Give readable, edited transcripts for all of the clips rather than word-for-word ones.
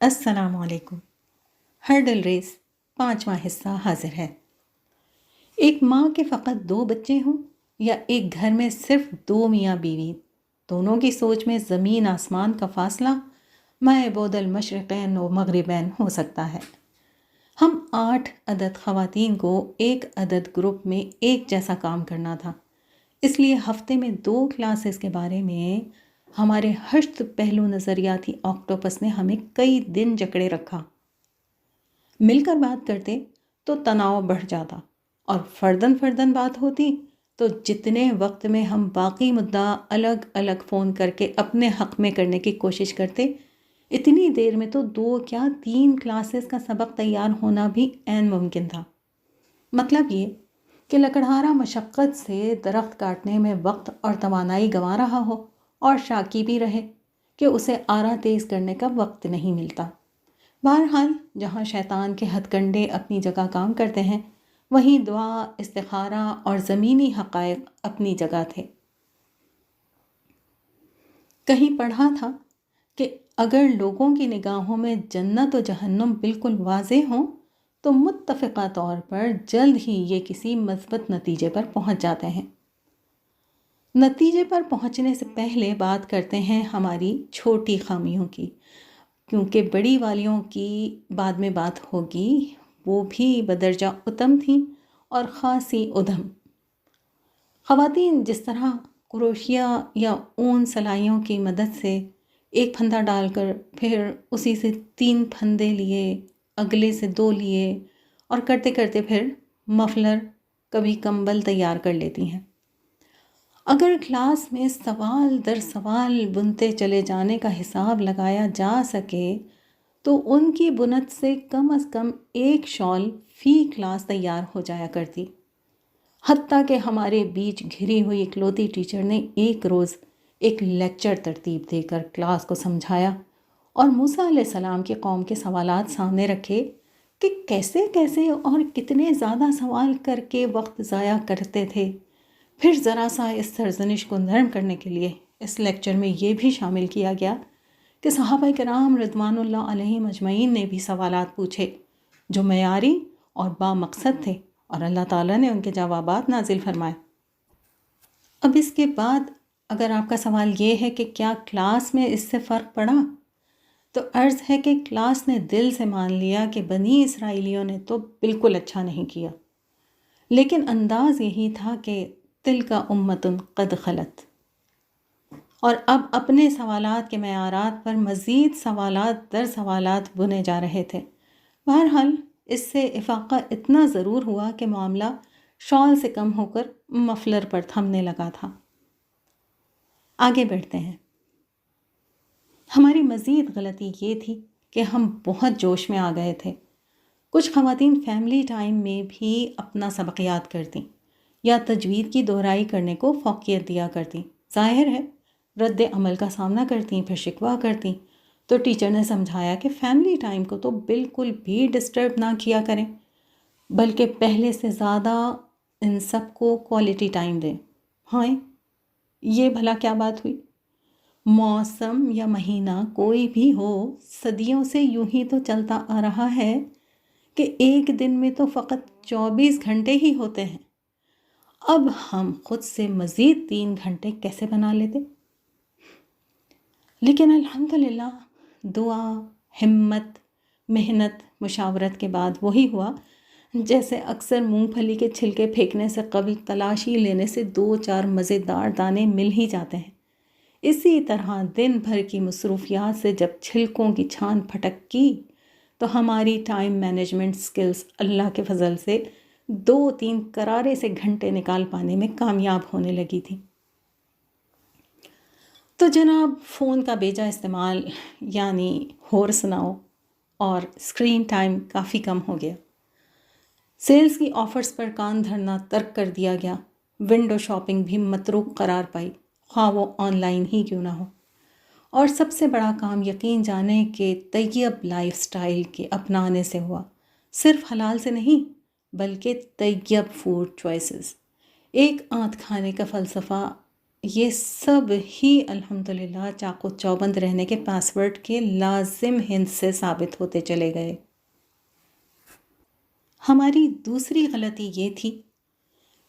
السلام علیکم۔ Hurdle race 5واں حصہ حاضر ہے۔ ایک ماں کے فقط 2 بچے ہوں یا ایک گھر میں صرف 2 میاں بیوی، دونوں کی سوچ میں زمین آسمان کا فاصلہ ما بعد المشرقین و مغربین ہو سکتا ہے۔ ہم 8 عدد خواتین کو ایک عدد گروپ میں ایک جیسا کام کرنا تھا، اس لیے ہفتے میں 2 کلاسز کے بارے میں ہمارے ہشت پہلو نظریاتی آکٹوپس نے ہمیں کئی دن جکڑے رکھا۔ مل کر بات کرتے تو تناؤ بڑھ جاتا، اور فردن بات ہوتی تو جتنے وقت میں ہم باقی مدعا الگ الگ فون کر کے اپنے حق میں کرنے کی کوشش کرتے، اتنی دیر میں تو 2 کیا 3 کلاسز کا سبق تیار ہونا بھی عین ممکن تھا۔ مطلب یہ کہ لکڑہارا مشقت سے درخت کاٹنے میں وقت اور توانائی گنوا رہا ہو اور شاکی بھی رہے کہ اسے آرا تیز کرنے کا وقت نہیں ملتا۔ بہرحال جہاں شیطان کے ہتھ کنڈے اپنی جگہ کام کرتے ہیں، وہیں دعا، استخارہ اور زمینی حقائق اپنی جگہ تھے۔ کہیں پڑھا تھا کہ اگر لوگوں کی نگاہوں میں جنت و جہنم بالکل واضح ہوں تو متفقہ طور پر جلد ہی یہ کسی مثبت نتیجے پر پہنچ جاتے ہیں۔ نتیجے پر پہنچنے سے پہلے بات کرتے ہیں ہماری چھوٹی خامیوں کی، کیونکہ بڑی والیوں کی بعد میں بات ہوگی، وہ بھی بدرجہ اتم تھیں اور خاصی ادھم۔ خواتین جس طرح کروشیا یا اون سلائیوں کی مدد سے ایک پھندا ڈال کر پھر اسی سے 3 پھندے لیے، اگلے سے 2 لیے اور کرتے کرتے پھر مفلر، کبھی کمبل تیار کر لیتی ہیں۔ اگر کلاس میں سوال در سوال بنتے چلے جانے کا حساب لگایا جا سکے تو ان کی بنت سے کم از کم 1 شال فی کلاس تیار ہو جایا کرتی۔ حتیٰ کہ ہمارے بیچ گھری ہوئی اکلوتی ٹیچر نے ایک روز ایک لیکچر ترتیب دے کر کلاس کو سمجھایا اور موسیٰ علیہ السلام کی قوم کے سوالات سامنے رکھے کہ کیسے اور کتنے زیادہ سوال کر کے وقت ضائع کرتے تھے۔ پھر ذرا سا اس سرزنش کو نرم کرنے کے لیے اس لیکچر میں یہ بھی شامل کیا گیا کہ صحابہ کرام رضوان اللہ علیہم اجمعین نے بھی سوالات پوچھے جو معیاری اور با مقصد تھے، اور اللہ تعالیٰ نے ان کے جوابات نازل فرمائے۔ اب اس کے بعد اگر آپ کا سوال یہ ہے کہ کیا کلاس میں اس سے فرق پڑا، تو عرض ہے کہ کلاس نے دل سے مان لیا کہ بنی اسرائیلیوں نے تو بالکل اچھا نہیں کیا، لیکن انداز یہی تھا کہ تلک امۃ قد خلت، اور اب اپنے سوالات کے معیارات پر مزید سوالات در سوالات بنے جا رہے تھے۔ بہرحال اس سے افاقہ اتنا ضرور ہوا کہ معاملہ شال سے کم ہو کر مفلر پر تھمنے لگا تھا۔ آگے بڑھتے ہیں۔ ہماری مزید غلطی یہ تھی کہ ہم بہت جوش میں آ گئے تھے۔ کچھ خواتین فیملی ٹائم میں بھی اپنا سبق یاد کرتیں یا تجوید کی دہرائی کرنے کو فوقیت دیا کرتیں۔ ظاہر ہے رد عمل کا سامنا کرتیں، پھر شکوہ کرتیں، تو ٹیچر نے سمجھایا کہ فیملی ٹائم کو تو بالکل بھی ڈسٹرب نہ کیا کریں، بلکہ پہلے سے زیادہ ان سب کو کوالٹی ٹائم دیں۔ ہاں، یہ بھلا کیا بات ہوئی؟ موسم یا مہینہ کوئی بھی ہو، صدیوں سے یوں ہی تو چلتا آ رہا ہے کہ ایک دن میں تو فقط 24 گھنٹے ہی ہوتے ہیں۔ اب ہم خود سے مزید 3 گھنٹے کیسے بنا لیتے؟ لیکن الحمدللہ دعا، ہمت، محنت، مشاورت کے بعد وہی ہوا جیسے اکثر مونگ پھلی کے چھلکے پھینکنے سے قبل تلاشی لینے سے 2-4 مزیدار دانے مل ہی جاتے ہیں۔ اسی طرح دن بھر کی مصروفیات سے جب چھلکوں کی چھان پھٹک کی تو ہماری ٹائم مینجمنٹ سکلز اللہ کے فضل سے 2-3 کرارے سے گھنٹے نکال پانے میں کامیاب ہونے لگی تھی۔ تو جناب فون کا بیجا استعمال یعنی ہور سناؤ اور اسکرین ٹائم کافی کم ہو گیا۔ سیلز کی آفرز پر کان دھرنا ترک کر دیا گیا۔ ونڈو شاپنگ بھی متروک قرار پائی، خواہ وہ آن لائن ہی کیوں نہ ہو۔ اور سب سے بڑا کام یقین جانے کہ طیب لائف سٹائل کے اپنانے سے ہوا، صرف حلال سے نہیں بلکہ طیب فوڈ چوائسز۔ ایک آنت کھانے کا فلسفہ یہ سب ہی الحمدللہ چاقو چوبند رہنے کے پاس ورڈ کے لازم ہند سے ثابت ہوتے چلے گئے۔ ہماری دوسری غلطی یہ تھی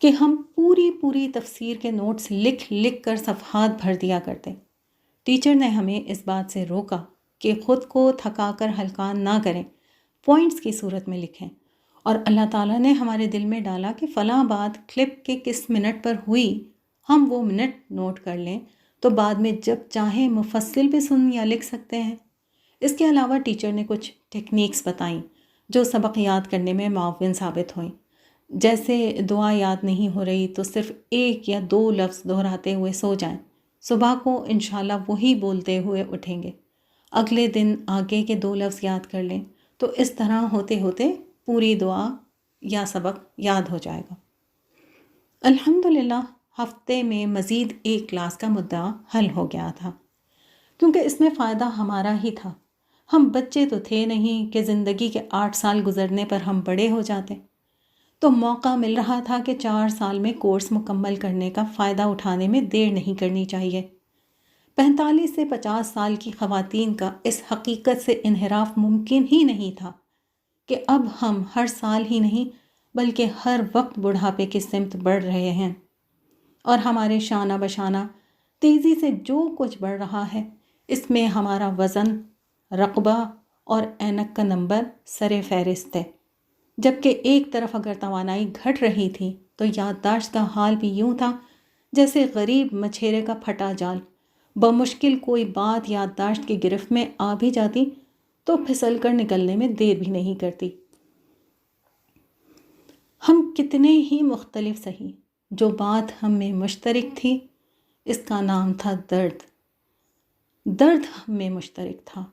کہ ہم پوری تفسیر کے نوٹس لکھ لکھ کر صفحات بھر دیا کرتے۔ ٹیچر نے ہمیں اس بات سے روکا کہ خود کو تھکا کر ہلکان نہ کریں، پوائنٹس کی صورت میں لکھیں، اور اللہ تعالیٰ نے ہمارے دل میں ڈالا کہ فلاں بات کلپ کے کس منٹ پر ہوئی، ہم وہ منٹ نوٹ کر لیں تو بعد میں جب چاہیں مفصل بھی سن یا لکھ سکتے ہیں۔ اس کے علاوہ ٹیچر نے کچھ ٹیکنیکس بتائیں جو سبق یاد کرنے میں معاون ثابت ہوئیں، جیسے دعا یاد نہیں ہو رہی تو صرف 1 یا 2 لفظ دہراتے ہوئے سو جائیں، صبح کو انشاءاللہ وہی بولتے ہوئے اٹھیں گے، اگلے دن آگے کے 2 لفظ یاد کر لیں، تو اس طرح ہوتے ہوتے پوری دعا یا سبق یاد ہو جائے گا۔ الحمدللہ ہفتے میں مزید 1 کلاس کا مدعا حل ہو گیا تھا، کیونکہ اس میں فائدہ ہمارا ہی تھا۔ ہم بچے تو تھے نہیں کہ زندگی کے 8 سال گزرنے پر ہم بڑے ہو جاتے، تو موقع مل رہا تھا کہ 4 سال میں کورس مکمل کرنے کا فائدہ اٹھانے میں دیر نہیں کرنی چاہیے۔ 45 سے 50 سال کی خواتین کا اس حقیقت سے انحراف ممکن ہی نہیں تھا کہ اب ہم ہر سال ہی نہیں بلکہ ہر وقت بڑھاپے کی سمت بڑھ رہے ہیں، اور ہمارے شانہ بشانہ تیزی سے جو کچھ بڑھ رہا ہے اس میں ہمارا وزن، رقبہ اور اینک کا نمبر سر فہرست ہے، جبکہ ایک طرف اگر توانائی گھٹ رہی تھی تو یادداشت کا حال بھی یوں تھا جیسے غریب مچھیرے کا پھٹا جال، بمشکل کوئی بات یادداشت کی گرفت میں آ بھی جاتی تو پھسل کر نکلنے میں دیر بھی نہیں کرتی۔ ہم کتنے ہی مختلف سہی، جو بات ہم میں مشترک تھی اس کا نام تھا درد۔ درد ہم میں مشترک تھا،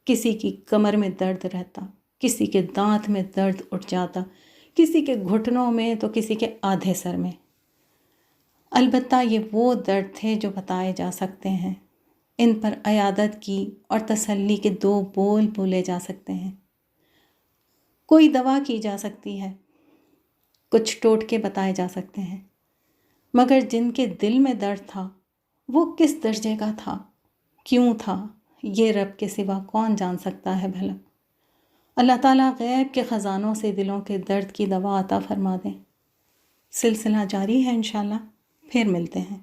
کسی کی کمر میں درد رہتا، کسی کے دانت میں درد اٹھ جاتا، کسی کے گھٹنوں میں تو کسی کے آدھے سر میں۔ البتہ یہ وہ درد تھے جو بتائے جا سکتے ہیں، ان پر عیادت کی اور تسلی کے 2 بول بولے جا سکتے ہیں، کوئی دوا کی جا سکتی ہے، کچھ ٹوٹکے بتائے جا سکتے ہیں، مگر جن کے دل میں درد تھا وہ کس درجے کا تھا، کیوں تھا، یہ رب کے سوا کون جان سکتا ہے بھلا۔ اللہ تعالیٰ غیب کے خزانوں سے دلوں کے درد کی دوا عطا فرما دیں۔ سلسلہ جاری ہے انشاءاللہ، پھر ملتے ہیں۔